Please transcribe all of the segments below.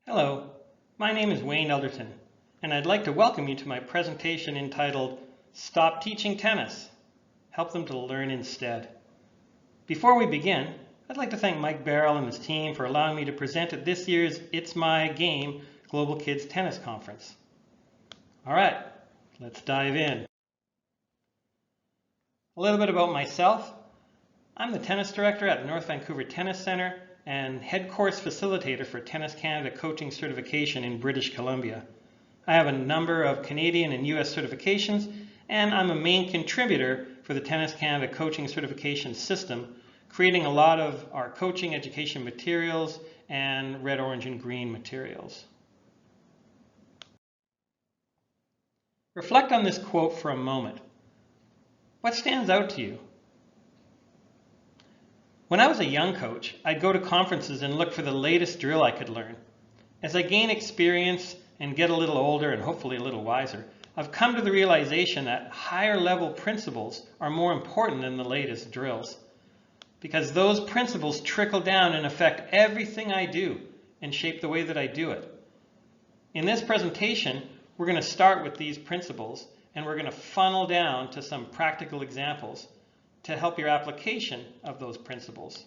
Hello, my name is Wayne Elderton, and I'd like to welcome you to my presentation entitled Stop Teaching Tennis, Help Them to Learn Instead. Before we begin, I'd like to thank Mike Barrell and his team for allowing me to present at this year's It's My Game Global Kids Tennis Conference. All right, let's dive in. A little bit about myself. I'm the tennis director at the North Vancouver Tennis Centre and head course facilitator for Tennis Canada coaching certification in British Columbia. I have a number of Canadian and US certifications, and I'm a main contributor for the Tennis Canada coaching certification system, creating a lot of our coaching education materials and red, orange, and green materials. Reflect on this quote for a moment. What stands out to you? When I was a young coach, I'd go to conferences and look for the latest drill I could learn. As I gain experience and get a little older and hopefully a little wiser, I've come to the realization that higher level principles are more important than the latest drills, because those principles trickle down and affect everything I do and shape the way that I do it. In this presentation, we're going to start with these principles and we're going to funnel down to some practical examples to help your application of those principles.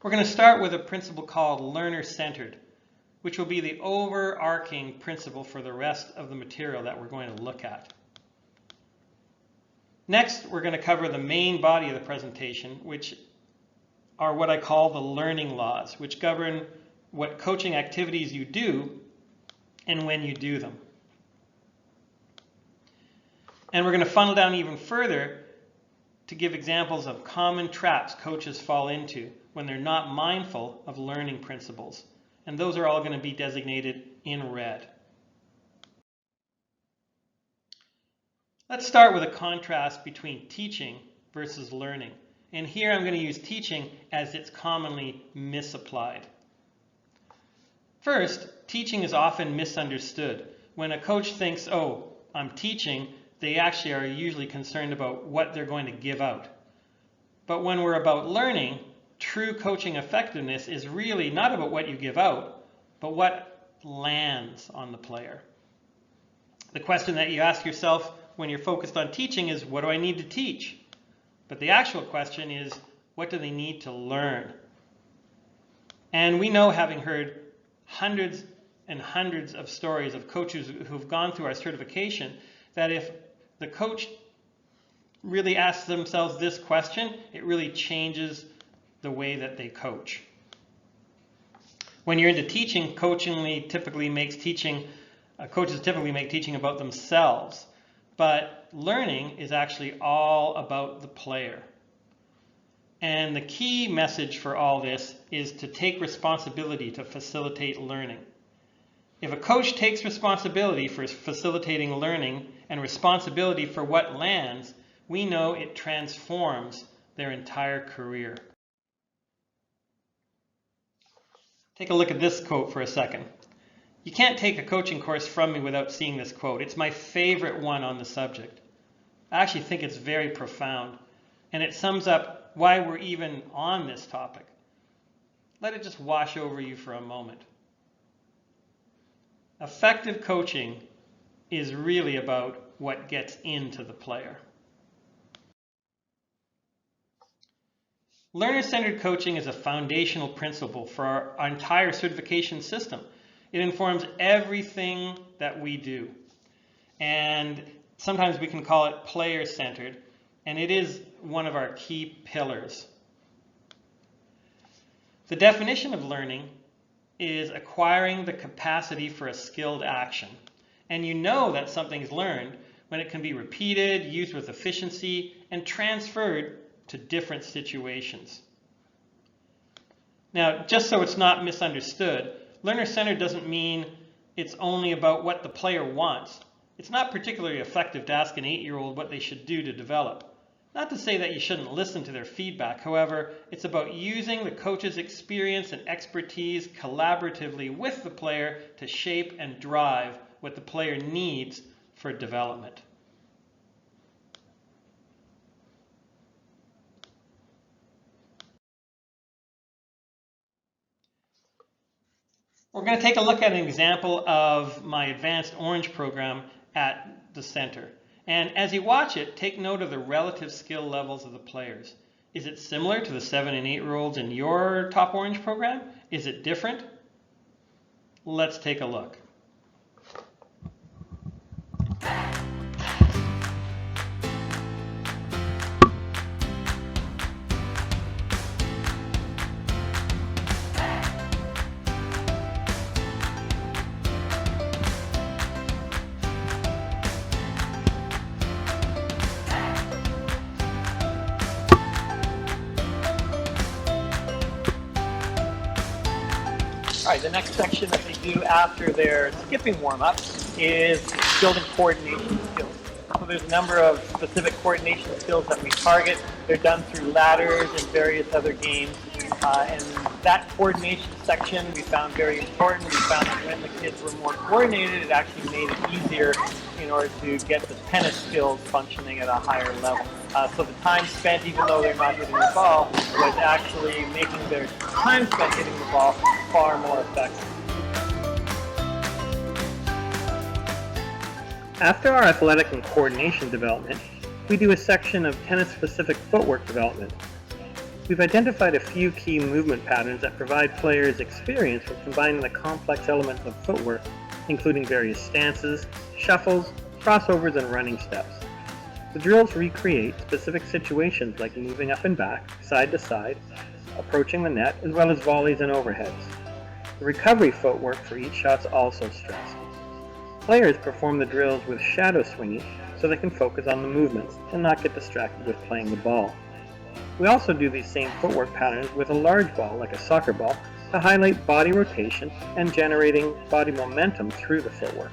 We're going to start with a principle called learner-centered, which will be the overarching principle for the rest of the material that we're going to look at. Next, we're going to cover the main body of the presentation, which are what I call the learning laws, which govern what coaching activities you do and when you do them. And we're going to funnel down even further to give examples of common traps coaches fall into when they're not mindful of learning principles. And those are all going to be designated in red. Let's start with a contrast between teaching versus learning. And here I'm going to use teaching as it's commonly misapplied. First, teaching is often misunderstood. When a coach thinks, oh, I'm teaching, they actually are usually concerned about what they're going to give out. But when we're about learning, true coaching effectiveness is really not about what you give out, but what lands on the player. The question that you ask yourself when you're focused on teaching is, what do I need to teach? But the actual question is, what do they need to learn? And we know, having heard hundreds and hundreds of stories of coaches who've gone through our certification, that if the coach really asks themselves this question, it really changes the way that they coach. When you're into teaching, coaches typically make teaching about themselves, but learning is actually all about the player. And the key message for all this is to take responsibility to facilitate learning. If a coach takes responsibility for facilitating learning and responsibility for what lands, we know it transforms their entire career. Take a look at this quote for a second. You can't take a coaching course from me without seeing this quote. It's my favorite one on the subject. I actually think it's very profound, and it sums up why we're even on this topic. Let it just wash over you for a moment. Effective coaching is really about what gets into the player. Learner-centered coaching is a foundational principle for our entire certification system. It informs everything that we do. And sometimes we can call it player-centered, and it is one of our key pillars. The definition of learning is acquiring the capacity for a skilled action. And you know that something's learned when it can be repeated, used with efficiency, and transferred to different situations. Now, just so it's not misunderstood, learner-centered doesn't mean it's only about what the player wants. It's not particularly effective to ask an 8-year-old what they should do to develop. Not to say that you shouldn't listen to their feedback. However, it's about using the coach's experience and expertise collaboratively with the player to shape and drive what the player needs for development. We're going to take a look at an example of my advanced orange program at the center. And as you watch it, take note of the relative skill levels of the players. Is it similar to the 7 and 8-year-olds in your top orange program? Is it different? Let's take a look. All right, the next section that they do after their skipping warm-up is building coordination skills. So there's a number of specific coordination skills that we target. They're done through ladders and various other games. And that coordination section we found very important. We found that when the kids were more coordinated, it actually made it easier in order to get the tennis skills functioning at a higher level. So the time spent, even though they're not hitting the ball, was actually making their time spent hitting the ball far more effective. After our athletic and coordination development, we do a section of tennis-specific footwork development. We've identified a few key movement patterns that provide players experience from combining the complex elements of footwork, including various stances, shuffles, crossovers, and running steps. The drills recreate specific situations like moving up and back, side to side, approaching the net, as well as volleys and overheads. The recovery footwork for each shot is also stressed. Players perform the drills with shadow swinging so they can focus on the movements and not get distracted with playing the ball. We also do these same footwork patterns with a large ball, like a soccer ball, to highlight body rotation and generating body momentum through the footwork.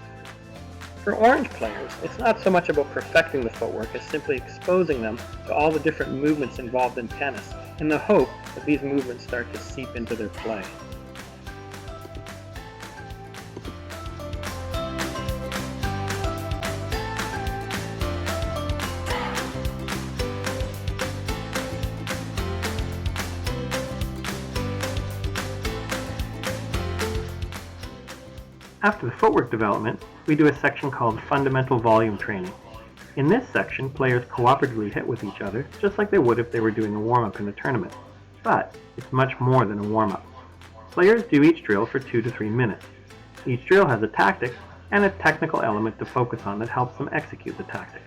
For orange players, it's not so much about perfecting the footwork as simply exposing them to all the different movements involved in tennis, in the hope that these movements start to seep into their play. After the footwork development, we do a section called Fundamental Volume Training. In this section, players cooperatively hit with each other, just like they would if they were doing a warm-up in a tournament. But it's much more than a warm-up. Players do each drill for 2 to 3 minutes. Each drill has a tactic and a technical element to focus on that helps them execute the tactic.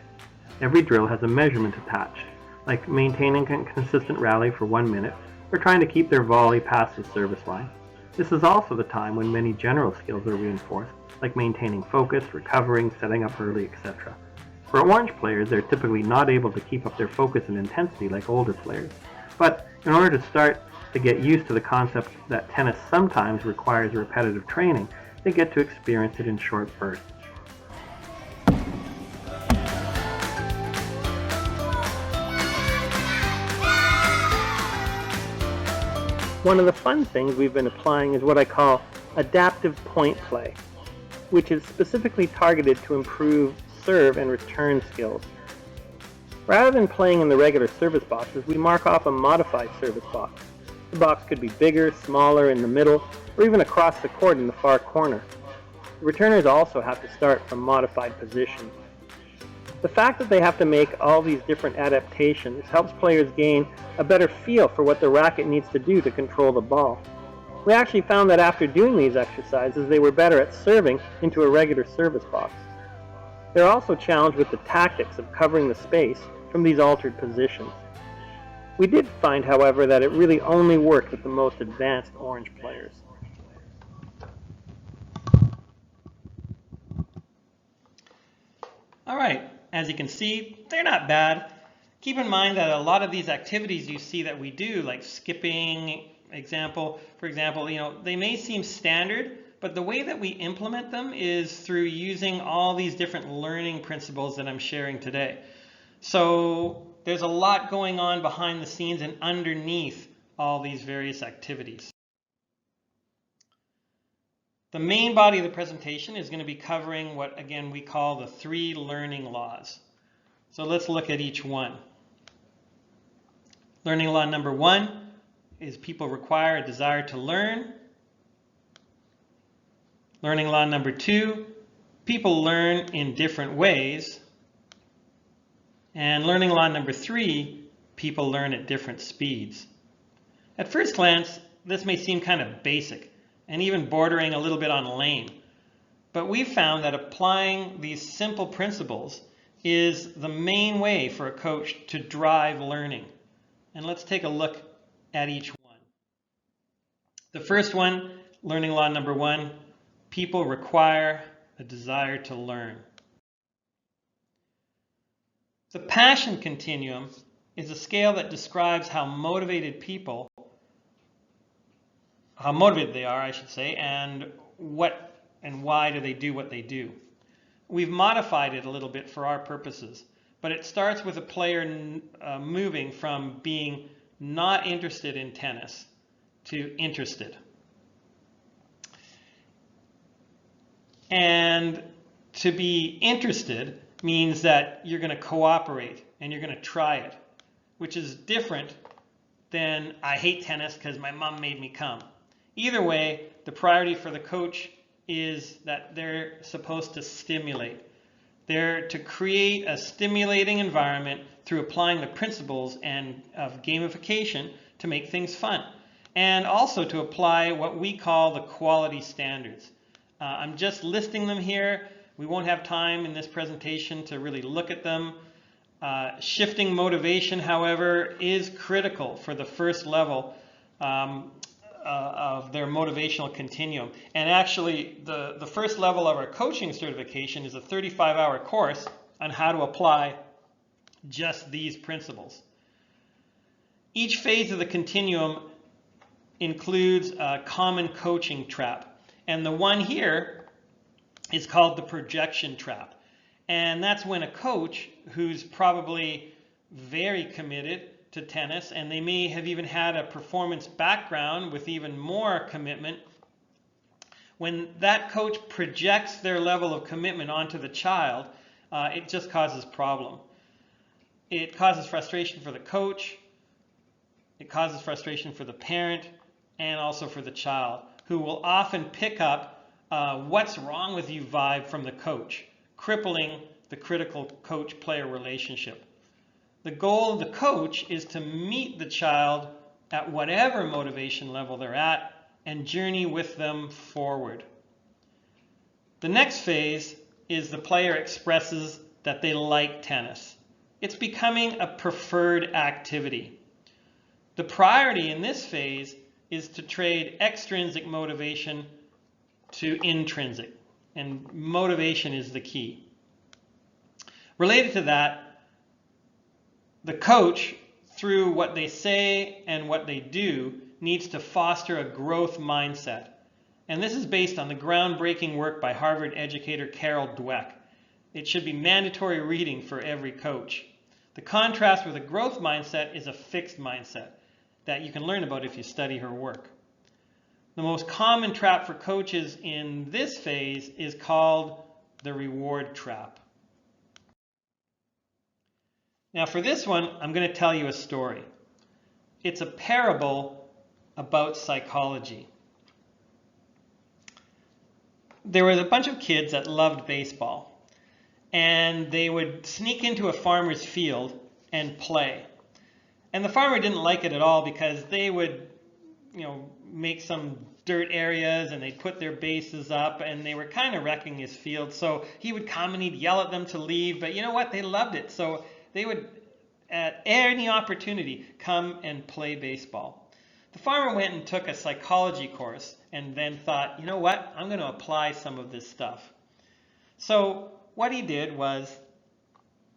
Every drill has a measurement attached, like maintaining a consistent rally for 1 minute, or trying to keep their volley past the service line. This is also the time when many general skills are reinforced, like maintaining focus, recovering, setting up early, etc. For orange players, they're typically not able to keep up their focus and intensity like older players. But in order to start to get used to the concept that tennis sometimes requires repetitive training, they get to experience it in short bursts. One of the fun things we've been applying is what I call adaptive point play, which is specifically targeted to improve serve and return skills. Rather than playing in the regular service boxes, we mark off a modified service box. The box could be bigger, smaller, in the middle, or even across the court in the far corner. The returners also have to start from modified positions. The fact that they have to make all these different adaptations helps players gain a better feel for what the racket needs to do to control the ball. We actually found that after doing these exercises, they were better at serving into a regular service box. They're also challenged with the tactics of covering the space from these altered positions. We did find, however, that it really only worked with the most advanced orange players. All right, as you can see, they're not bad. Keep in mind that a lot of these activities you see that we do, like skipping, for example, they may seem standard, but the way that we implement them is through using all these different learning principles that I'm sharing today. So there's a lot going on behind the scenes and underneath all these various activities. The main body of the presentation is going to be covering what, again, we call the 3 learning laws. So let's look at each one. Learning law number 1 is people require a desire to learn. Learning law number 2, people learn in different ways. And learning law number 3, people learn at different speeds. At first glance, this may seem kind of basic and even bordering a little bit on lame. But we've found that applying these simple principles is the main way for a coach to drive learning. And let's take a look at each one. The first one, learning law number 1, people require a desire to learn. The passion continuum is a scale that describes how motivated they are, I should say, and what and why do they do what they do. We've modified it a little bit for our purposes, but it starts with a player moving from being not interested in tennis to interested. And to be interested means that you're going to cooperate and you're going to try it, which is different than I hate tennis because my mom made me come. Either way, the priority for the coach is that they're supposed to stimulate. They're to create a stimulating environment through applying the principles of gamification to make things fun, and also to apply what we call the quality standards. I'm just listing them here. We won't have time in this presentation to really look at them. Shifting motivation, however, is critical for the first level of their motivational continuum. And actually, the first level of our coaching certification is a 35-hour course on how to apply just these principles. Each phase of the continuum includes a common coaching trap. And the one here is called the projection trap. And that's when a coach who's probably very committed to tennis, and they may have even had a performance background with even more commitment, when that coach projects their level of commitment onto the child, it just causes problem. It causes frustration for the coach, it causes frustration for the parent, and also for the child, who will often pick up what's wrong with you vibe from the coach, crippling the critical coach-player relationship. The goal of the coach is to meet the child at whatever motivation level they're at and journey with them forward. The next phase is the player expresses that they like tennis. It's becoming a preferred activity. The priority in this phase is to trade extrinsic motivation to intrinsic, and motivation is the key. Related to that, the coach, through what they say and what they do, needs to foster a growth mindset. And this is based on the groundbreaking work by Harvard educator Carol Dweck. It should be mandatory reading for every coach. The contrast with a growth mindset is a fixed mindset that you can learn about if you study her work. The most common trap for coaches in this phase is called the reward trap. Now for this one, I'm going to tell you a story. It's a parable about psychology. There was a bunch of kids that loved baseball, and they would sneak into a farmer's field and play. And the farmer didn't like it at all because they would, make some dirt areas and they'd put their bases up and they were kind of wrecking his field. So he would come and he'd yell at them to leave, but you know what? They loved it. So they would, at any opportunity, come and play baseball. The farmer went and took a psychology course and then thought, you know what? I'm going to apply some of this stuff. So what he did was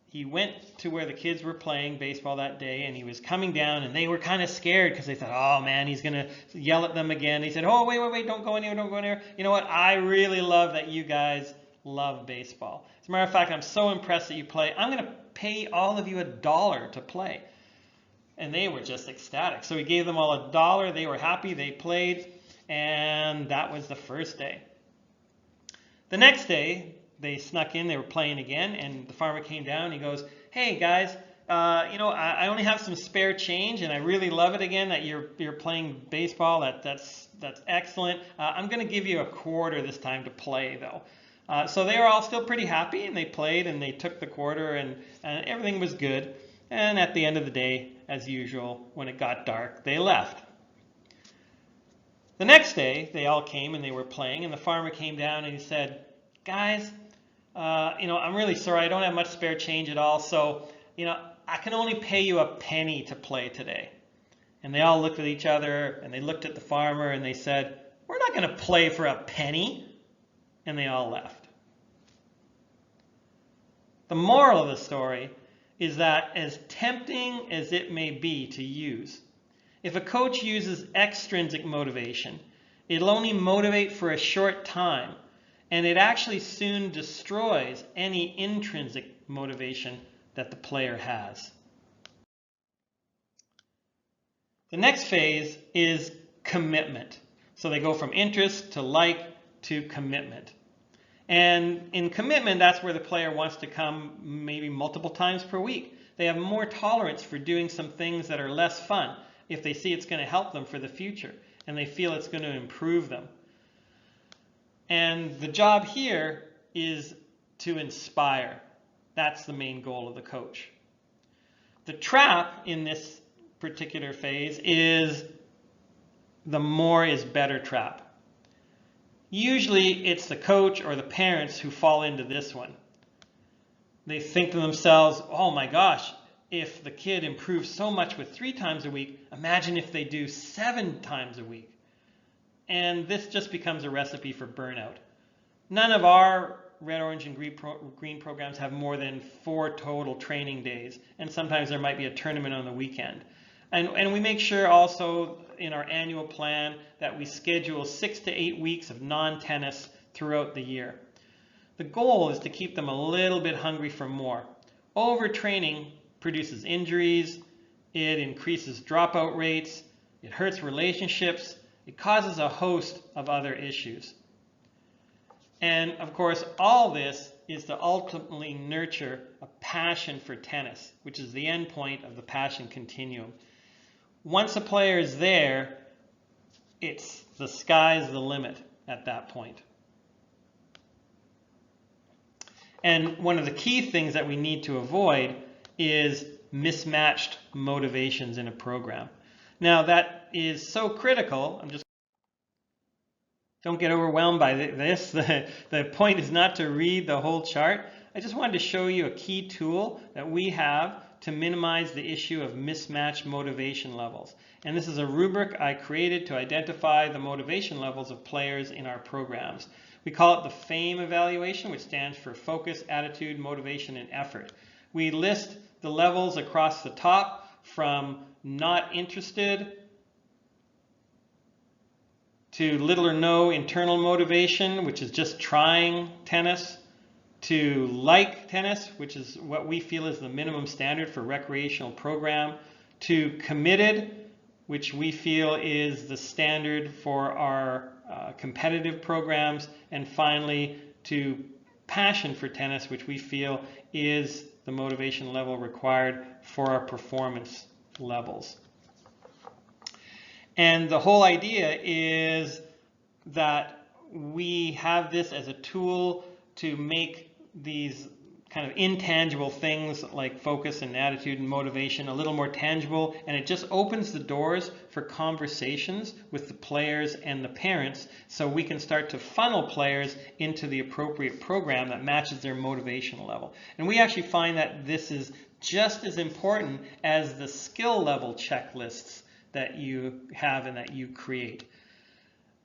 he went to where the kids were playing baseball that day, and he was coming down, and they were kind of scared because they thought, oh man, he's going to yell at them again. He said, oh, wait, don't go anywhere, don't go anywhere. You know what? I really love that you guys love baseball. As a matter of fact, I'm so impressed that you play. I'm going to pay all of you $1 to play. And they were just ecstatic. So he gave them all $1. They were happy. They played, and that was the first day. The next day, they snuck in, they were playing again, and the farmer came down and he goes, hey guys, I only have some spare change, and I really love it again that you're playing baseball. That's excellent. I'm going to give you a quarter this time to play, though. So they were all still pretty happy, and they played, and they took the quarter, and everything was good. And at the end of the day, as usual, when it got dark, they left. The next day, they all came and they were playing, and the farmer came down and he said, "Guys, I'm really sorry. I don't have much spare change at all, so, I can only pay you a penny to play today." And they all looked at each other, and they looked at the farmer, and they said, "We're not going to play for a penny." And they all left. The moral of the story is that as tempting as it may be to use, if a coach uses extrinsic motivation, it'll only motivate for a short time, and it actually soon destroys any intrinsic motivation that the player has. The next phase is commitment. So they go from interest to like to commitment. And in commitment, that's where the player wants to come maybe multiple times per week. They have more tolerance for doing some things that are less fun if they see it's going to help them for the future and they feel it's going to improve them. And the job here is to inspire. That's the main goal of the coach. The trap in this particular phase is the more is better trap. Usually it's the coach or the parents who fall into this one. They think to themselves, "Oh my gosh, if the kid improves so much with 3 times a week, imagine if they do 7 times a week." And this just becomes a recipe for burnout. None of our red, orange, and green programs have more than 4 total training days, and sometimes there might be a tournament on the weekend. And we make sure also in our annual plan that we schedule 6 to 8 weeks of non-tennis throughout the year. The goal is to keep them a little bit hungry for more. Overtraining produces injuries, it increases dropout rates, it hurts relationships, it causes a host of other issues. And of course, all this is to ultimately nurture a passion for tennis, which is the end point of the passion continuum. Once a player is there, it's the sky's the limit at that point. And one of the key things that we need to avoid is mismatched motivations in a program. Now that is so critical. Don't get overwhelmed by this. The point is not to read the whole chart. I just wanted to show you a key tool that we have to minimize the issue of mismatched motivation levels. And this is a rubric I created to identify the motivation levels of players in our programs. We call it the FAME evaluation, which stands for Focus, Attitude, Motivation, and Effort. We list the levels across the top from not interested to little or no internal motivation, which is just trying tennis, to like tennis, which is what we feel is the minimum standard for recreational program, to committed, which we feel is the standard for our competitive programs, and finally to passion for tennis, which we feel is the motivation level required for our performance levels. And the whole idea is that we have this as a tool to make these kind of intangible things like focus and attitude and motivation a little more tangible, and it just opens the doors for conversations with the players and the parents so we can start to funnel players into the appropriate program that matches their motivational level. And we actually find that this is just as important as the skill level checklists that you have and that you create.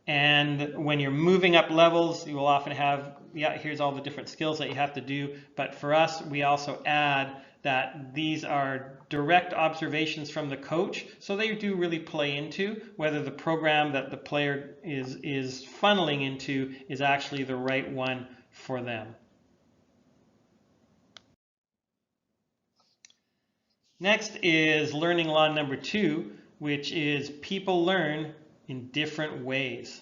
And when you're moving up levels, you will often have, here's all the different skills that you have to do. But for us, we also add that these are direct observations from the coach. So they do really play into whether the program that the player is funneling into is actually the right one for them. Next is learning law number 2, which is people learn in different ways.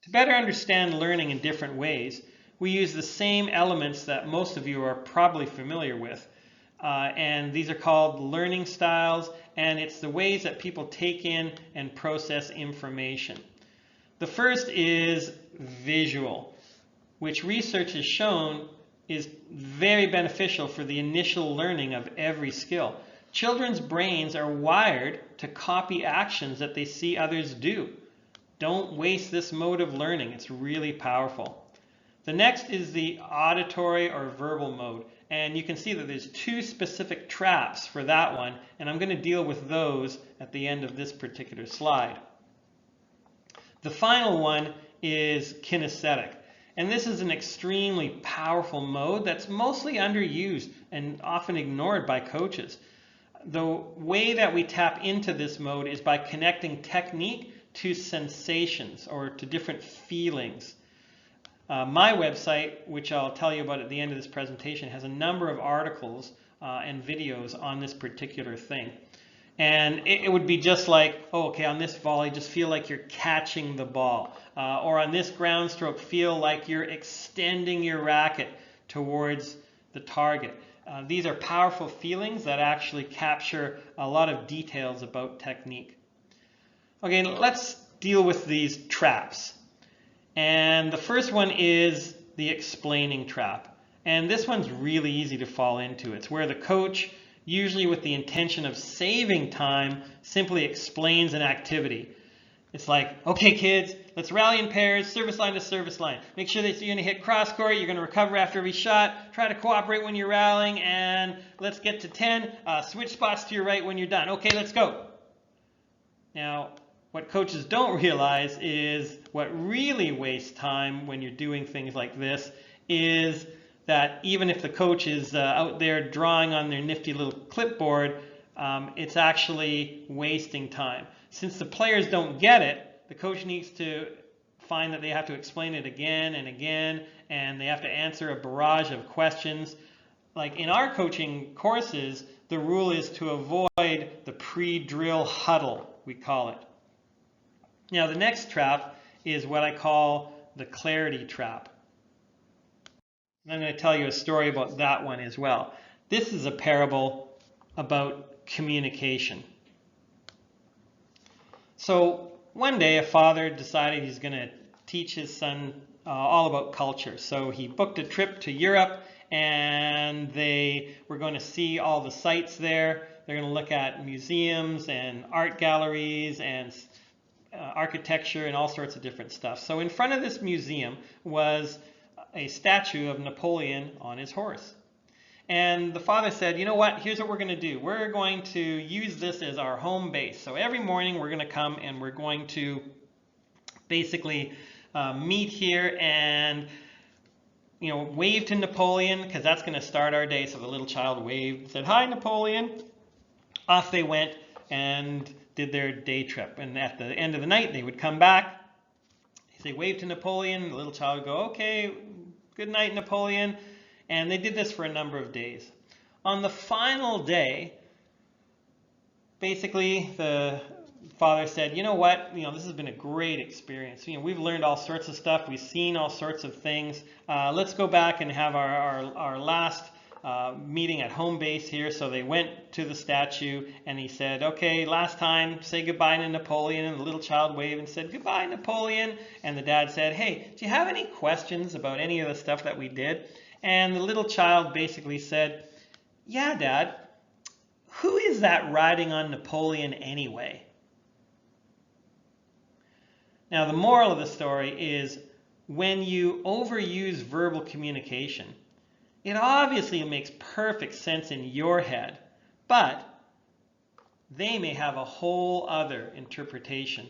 To better understand learning in different ways, we use the same elements that most of you are probably familiar with. and these are called learning styles, and it's the ways that people take in and process information. The first is visual, which research has shown is very beneficial for the initial learning of every skill. Children's brains are wired to copy actions that they see others do. Don't waste this mode of learning. It's really powerful. The next is the auditory or verbal mode. And you can see that there's two specific traps for that one. And I'm going to deal with those at the end of this particular slide. The final one is kinesthetic. And this is an extremely powerful mode that's mostly underused and often ignored by coaches. The way that we tap into this mode is by connecting technique to sensations or to different feelings. My website, which I'll tell you about at the end of this presentation, has a number of articles and videos on this particular thing. And it would be just like, oh, okay, on this volley, just feel like you're catching the ball. Or on this ground stroke, feel like you're extending your racket towards the target. These are powerful feelings that actually capture a lot of details about technique. Okay, let's deal with these traps. And the first one is the explaining trap. And this one's really easy to fall into. It's where the coach, usually with the intention of saving time, simply explains an activity. It's like, okay kids, let's rally in pairs, service line to service line. Make sure that you're going to hit cross court, you're going to recover after every shot, try to cooperate when you're rallying, and let's get to 10. Switch spots to your right when you're done. Okay, let's go. Now, what coaches don't realize is what really wastes time when you're doing things like this is that even if the coach is out there drawing on their nifty little clipboard, it's actually wasting time. Since the players don't get it, the coach needs to find that they have to explain it again and again, and they have to answer a barrage of questions. Like in our coaching courses, the rule is to avoid the pre-drill huddle, we call it. Now the next trap is what I call the clarity trap. And I'm going to tell you a story about that one as well. This is a parable about communication. So one day a father decided he's going to teach his son all about culture. So he booked a trip to Europe and they were going to see all the sites there. They're going to look at museums and art galleries and architecture and all sorts of different stuff. So in front of this museum was a statue of Napoleon on his horse. And the father said, you know what, here's what we're going to do. We're going to use this as our home base. So every morning we're going to come and we're going to basically meet here and wave to Napoleon, because that's going to start our day. So the little child waved and said, hi Napoleon. Off they went and did their day trip. And at the end of the night they would come back. They waved to Napoleon. The little child would go, okay, good night Napoleon. And they did this for a number of days. On the final day, basically the father said, you know what, this has been a great experience. We've learned all sorts of stuff. We've seen all sorts of things. Let's go back and have our last meeting at home base here. So they went to the statue and he said, okay, last time, say goodbye to Napoleon. And the little child waved and said, goodbye Napoleon. And the dad said, hey, do you have any questions about any of the stuff that we did? And the little child basically said, yeah, Dad, who is that riding on Napoleon anyway? Now, the moral of the story is when you overuse verbal communication, it obviously makes perfect sense in your head, but they may have a whole other interpretation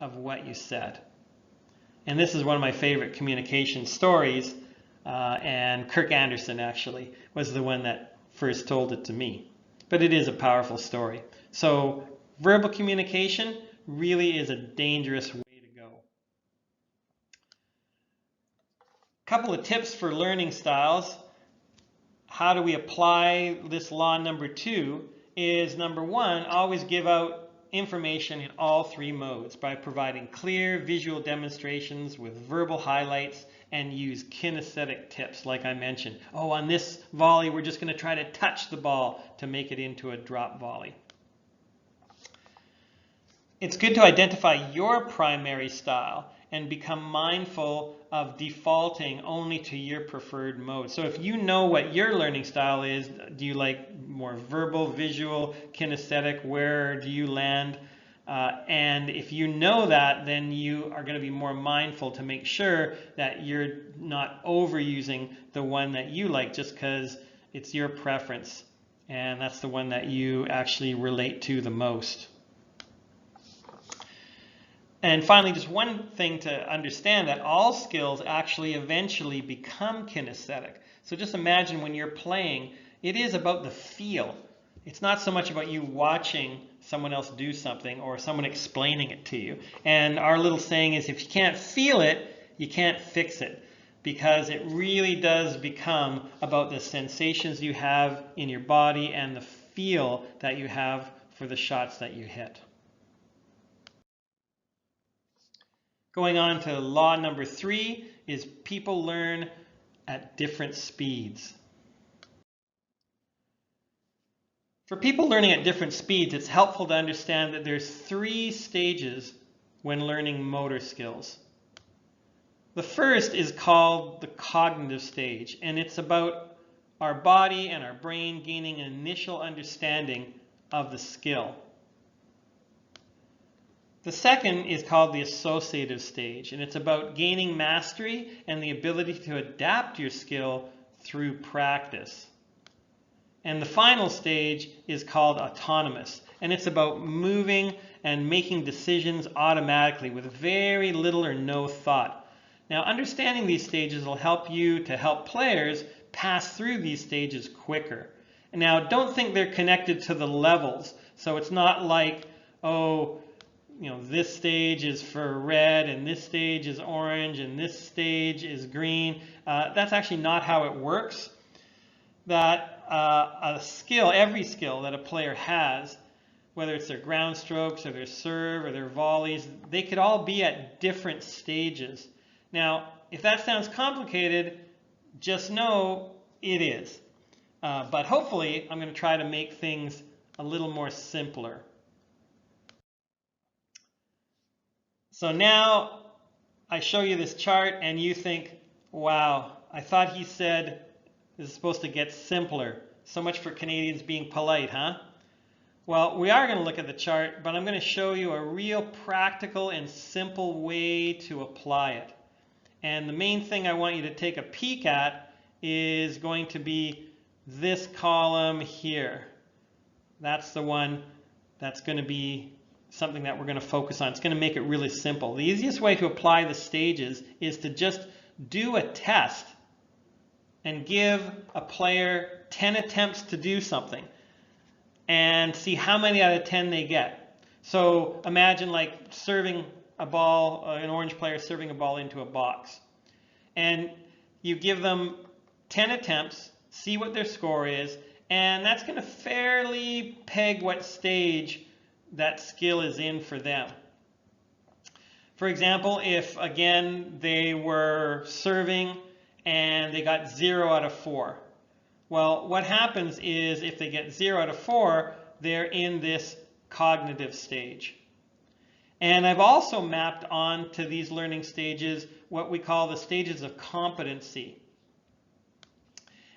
of what you said. And this is one of my favorite communication stories. And Kirk Anderson actually was the one that first told it to me. But it is a powerful story. So verbal communication really is a dangerous way to go. A couple of tips for learning styles. How do we apply this law number 2 is, number 1, always give out information in all 3 modes by providing clear visual demonstrations with verbal highlights and use kinesthetic tips like I mentioned. Oh, on this volley, we're just going to try to touch the ball to make it into a drop volley. It's good to identify your primary style and become mindful of defaulting only to your preferred mode. So if you know what your learning style is, do you like more verbal, visual, kinesthetic, where do you land? And if you know that, then you are going to be more mindful to make sure that you're not overusing the one that you like just because it's your preference and that's the one that you actually relate to the most. And finally, just one thing to understand, that all skills actually eventually become kinesthetic. So just imagine when you're playing, it is about the feel. It's not so much about you watching someone else do something or someone explaining it to you. And our little saying is, if you can't feel it, you can't fix it. Because it really does become about the sensations you have in your body and the feel that you have for the shots that you hit. Going on to law number 3 is people learn at different speeds. For people learning at different speeds, it's helpful to understand that there's 3 stages when learning motor skills. The first is called the cognitive stage, and it's about our body and our brain gaining an initial understanding of the skill. The second is called the associative stage, and it's about gaining mastery and the ability to adapt your skill through practice. And the final stage is called autonomous, and it's about moving and making decisions automatically with very little or no thought. Now, understanding these stages will help you to help players pass through these stages quicker. And now, don't think they're connected to the levels, so it's not like, oh, this stage is for red, and this stage is orange, and this stage is green. That's actually not how it works. That a skill, every skill that a player has, whether it's their ground strokes or their serve or their volleys, they could all be at different stages. Now, if that sounds complicated, just know it is. But hopefully, I'm going to try to make things a little more simpler. So now I show you this chart and you think, wow, I thought he said this is supposed to get simpler. So much for Canadians being polite, huh? Well, we are going to look at the chart, but I'm going to show you a real practical and simple way to apply it. And the main thing I want you to take a peek at is going to be this column here. That's the one that's going to be something that we're going to focus on. It's going to make it really simple. The easiest way to apply the stages is to just do a test and give a player 10 attempts to do something and see how many out of 10 they get. So imagine like serving a ball, an orange player serving a ball into a box. And you give them 10 attempts, see what their score is, and that's going to fairly peg what stage that skill is in for them. For example, if again they were serving and they got 0 out of 4. Well, what happens is if they get 0 out of 4, they're in this cognitive stage. And I've also mapped onto these learning stages what we call the stages of competency.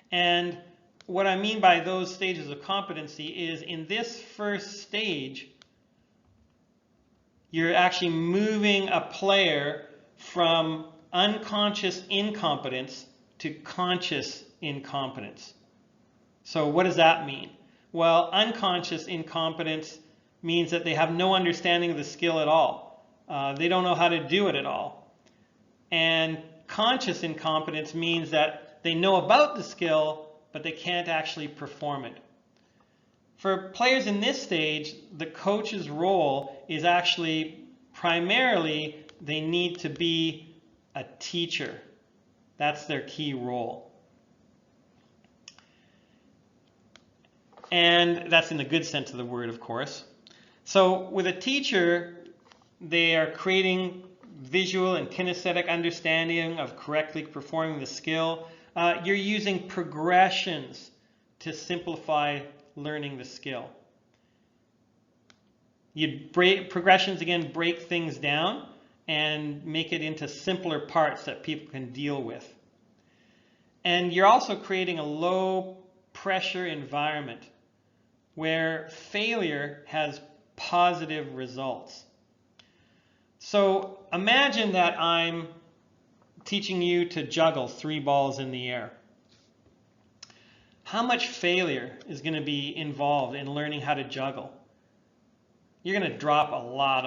And what I mean by those stages of competency is in this first stage, you're actually moving a player from unconscious incompetence to conscious incompetence. So what does that mean? Well, unconscious incompetence means that they have no understanding of the skill at all. They don't know how to do it at all. And conscious incompetence means that they know about the skill, but they can't actually perform it. For players in this stage, the coach's role is actually primarily they need to be a teacher. That's their key role. And that's in the good sense of the word, of course. So with a teacher, they are creating visual and kinesthetic understanding of correctly performing the skill. You're using progressions to simplify learning the skill. Progressions, again, break things down and make it into simpler parts that people can deal with. And you're also creating a low pressure environment where failure has positive results. So imagine that I'm teaching you to juggle 3 balls in the air. How much failure is going to be involved in learning how to juggle? You're going to drop a lot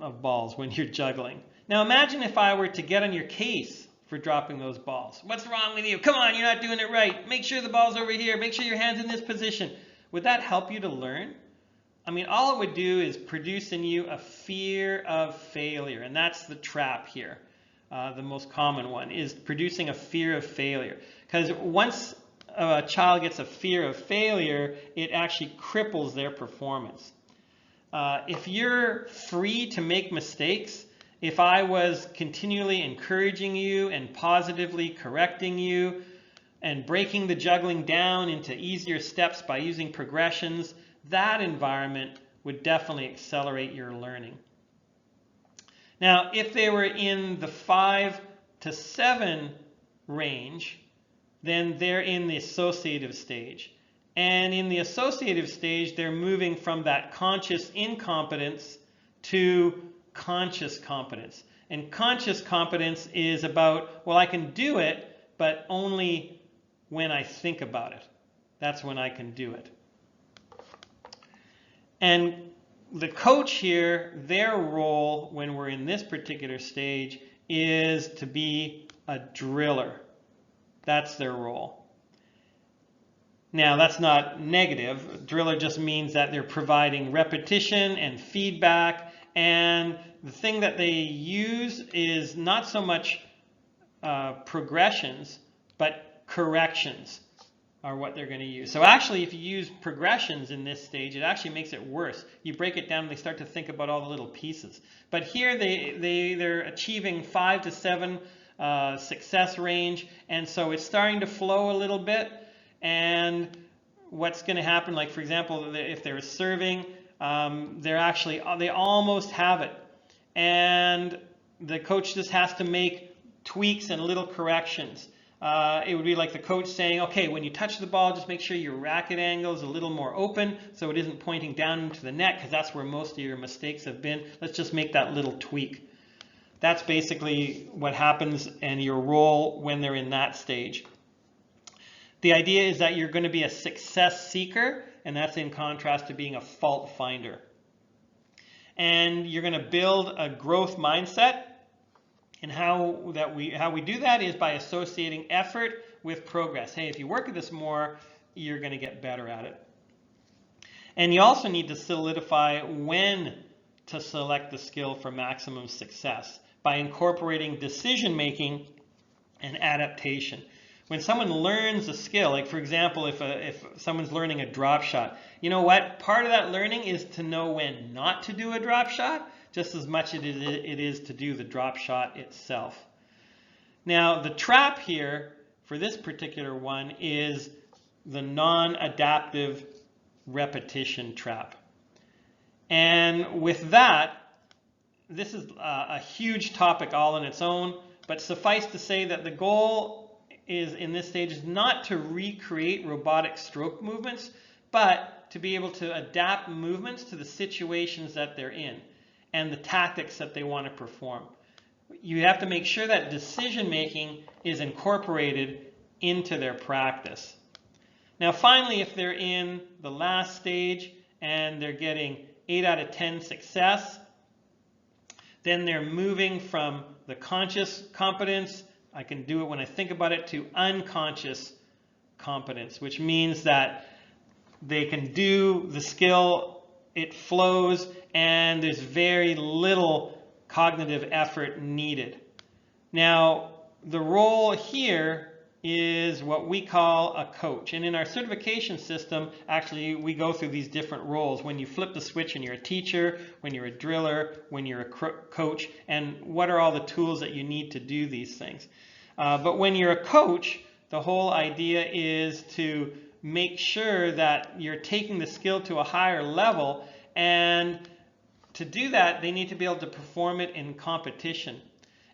of balls when you're juggling. Now imagine if I were to get on your case for dropping those balls. What's wrong with you? Come on, you're not doing it right. Make sure the ball's over here. Make sure your hand's in this position. Would that help you to learn? I mean, all it would do is produce in you a fear of failure, and that's the trap here. The most common one is producing a fear of failure. Because once a child gets a fear of failure, it actually cripples their performance. If you're free to make mistakes, if I was continually encouraging you and positively correcting you and breaking the juggling down into easier steps by using progressions, that environment would definitely accelerate your learning. Now, if they were in the 5 to 7 range, then they're in the associative stage. And in the associative stage, they're moving from that conscious incompetence to conscious competence. And conscious competence is about, well, I can do it, but only when I think about it. That's when I can do it. And the coach here, their role when we're in this particular stage is to be a driller. That's their role. Now, that's not negative. Driller just means that they're providing repetition and feedback, and the thing that they use is not so much progressions, but corrections are what they're going to use. So actually, if you use progressions in this stage, it actually makes it worse. You break it down and they start to think about all the little pieces. But here they're achieving 5 to 7 success range, and so it's starting to flow a little bit. And what's going to happen, like for example, if they're serving, they almost have it. And the coach just has to make tweaks and little corrections. It would be like the coach saying, okay, when you touch the ball, just make sure your racket angle is a little more open so it isn't pointing down into the net, because that's where most of your mistakes have been. Let's just make that little tweak. That's basically what happens and your role when they're in that stage. The idea is that you're going to be a success seeker, and that's in contrast to being a fault finder. And you're going to build a growth mindset. And how we do that is by associating effort with progress. Hey, if you work at this more, you're going to get better at it. And you also need to solidify when to select the skill for maximum success by incorporating decision making and adaptation. When someone learns a skill, like for example, if someone's learning a drop shot, you know what? Part of that learning is to know when not to do a drop shot, just as much as it is to do the drop shot itself. Now, the trap here for this particular one is the non-adaptive repetition trap. And with that, this is a huge topic all on its own, but suffice to say that the goal is in this stage is not to recreate robotic stroke movements, but to be able to adapt movements to the situations that they're in and the tactics that they want to perform. You have to make sure that decision making is incorporated into their practice. Now finally, if they're in the last stage and they're getting 8 out of 10 success, then they're moving from the conscious competence, I can do it when I think about it, to unconscious competence, which means that they can do the skill, it flows, and there's very little cognitive effort needed. Now, the role here is what we call a coach. And in our certification system, actually, we go through these different roles. When you flip the switch and you're a teacher, when you're a driller, when you're a coach, and what are all the tools that you need to do these things. But when you're a coach, the whole idea is to make sure that you're taking the skill to a higher level, and to do that, they need to be able to perform it in competition.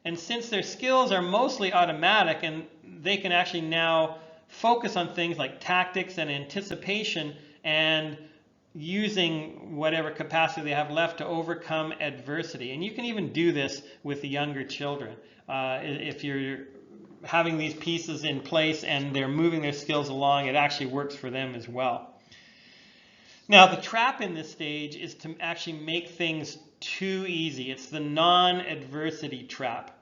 And since their skills are mostly automatic and they can actually now focus on things like tactics and anticipation and using whatever capacity they have left to overcome adversity. And you can even do this with the younger children. If you're having these pieces in place and they're moving their skills along, it actually works for them as well. Now, the trap in this stage is to actually make things too easy. It's the non-adversity trap.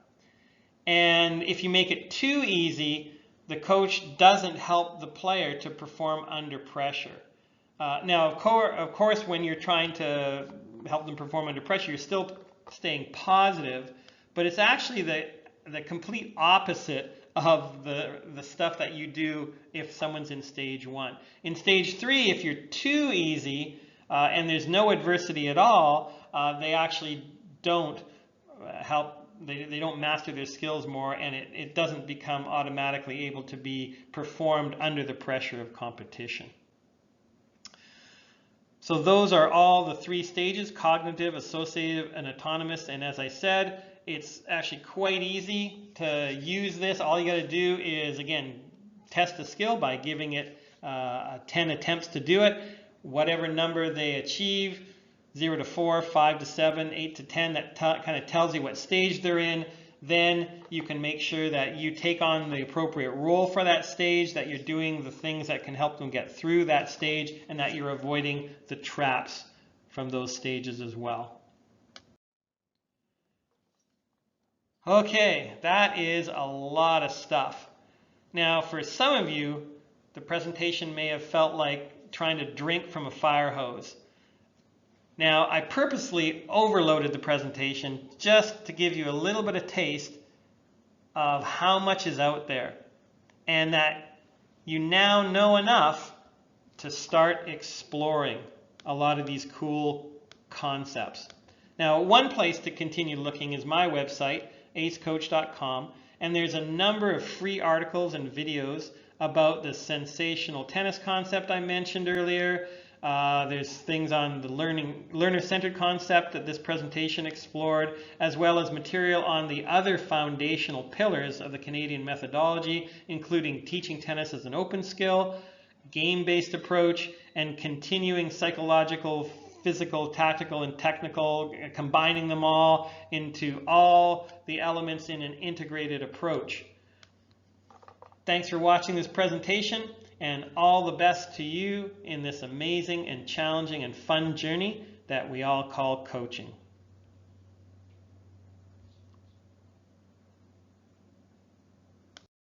And if you make it too easy, the coach doesn't help the player to perform under pressure. Now, of course, when you're trying to help them perform under pressure, you're still staying positive, but it's actually the complete opposite of the stuff that you do if someone's in stage 1. In stage 3, if you're too easy and there's no adversity at all, they actually don't help. They don't master their skills more, and it doesn't become automatically able to be performed under the pressure of competition. So those are all the 3 stages: cognitive, associative, and autonomous. And as I said, it's actually quite easy to use this. All you got to do is, again, test the skill by giving it 10 attempts to do it. Whatever number they achieve, 0 to 4, 5 to 7, 8 to 10, that kind of tells you what stage they're in. Then you can make sure that you take on the appropriate role for that stage, that you're doing the things that can help them get through that stage, and that you're avoiding the traps from those stages as well. Okay, that is a lot of stuff. Now, for some of you, the presentation may have felt like trying to drink from a fire hose. Now, I purposely overloaded the presentation just to give you a little bit of taste of how much is out there, and that you now know enough to start exploring a lot of these cool concepts. Now, one place to continue looking is my website, acecoach.com, and there's a number of free articles and videos about the sensational tennis concept I mentioned earlier. There's things on the learner-centered concept that this presentation explored, as well as material on the other foundational pillars of the Canadian methodology, including teaching tennis as an open skill, game-based approach, and continuing psychological, physical, tactical, and technical, combining them all into all the elements in an integrated approach. Thanks for watching this presentation, and all the best to you in this amazing and challenging and fun journey that we all call coaching.